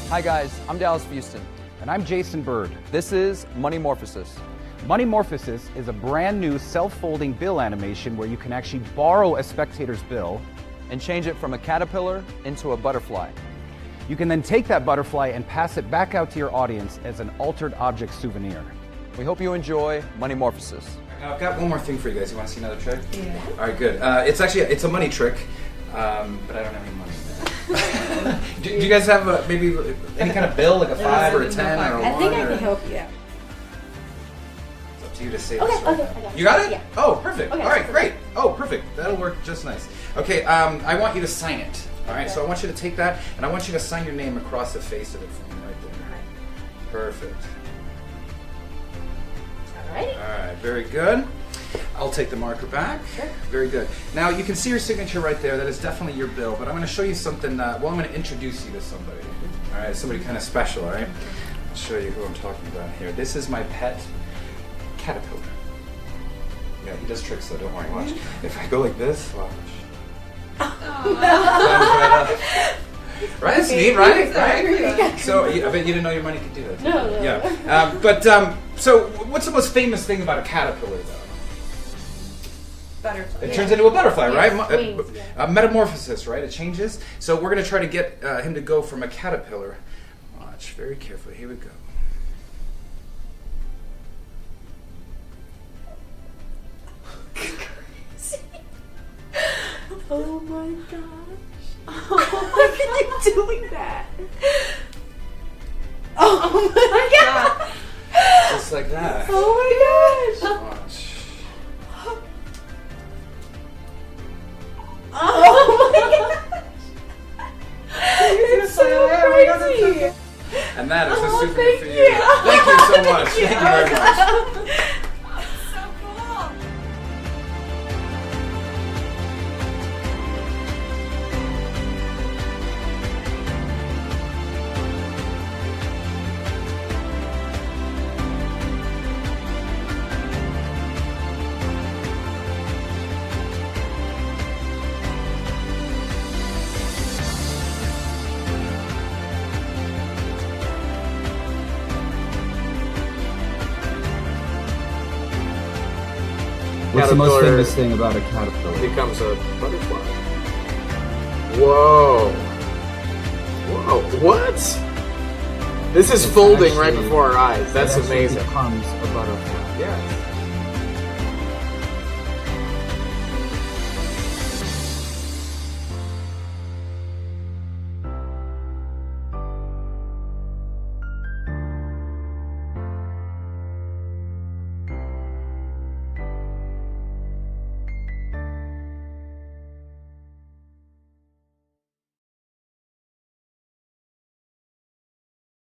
Hi guys, I'm Dallas Fueston. And I'm Jason Bird. This is Moneymorphosis. Moneymorphosis is a brand new self-folding bill animation where you can actually borrow a spectator's bill And change it from a caterpillar into a butterfly. You can then take that butterfly and pass it back out to your audience as an altered object souvenir. We hope you enjoy Moneymorphosis. Now, I've got one more thing for you guys. You want to see another trick? Yeah. All right, good. It's a money trick, but I don't have any money. do you guys have maybe any kind of bill, like a 5 or a 10 or a 1? I think I or... can help you out. It's up to you to say Okay, this right okay, now. I got it. You got it? Yeah. Oh, perfect. Okay, All right, perfect. great. Oh, perfect. That'll work just nice. Okay, I want you to sign it. All right, so I want you to take that, and I want you to sign your name across the face of it for me right there. Perfect. Alrighty. All right, very good. I'll take the marker back. Sure. Very good. Now you can see your signature right there. That is definitely your bill. But I'm going to show you something. I'm going to introduce you to somebody. All right, somebody kind of special. All right. I'll show you who I'm talking about here. This is my pet caterpillar. Yeah, he does tricks though. Don't worry. Watch. If I go like this, watch. Right? That's neat, right? Right? So I bet you didn't know your money could do that. No. Yeah. So what's the most famous thing about a caterpillar, though? Butterfly. It turns into a butterfly, Yes, right? wings, yeah. Metamorphosis, right? It changes. So we're going to try to get him to go from a caterpillar. Watch very carefully. Here we go. Oh my gosh. Oh, why are you doing that? Oh my god. Just like that. Oh my gosh. Watch. Oh my gosh. It's so crazy. And that is a Oh, souvenir thank for you. you. Thank you so much. Thank you very much. So cool. What's the most Caterpillar famous thing about a caterpillar? becomes a butterfly. Whoa. Whoa. What? This is folding right Actually, before our eyes. That's it actually amazing. becomes a butterfly. Yeah.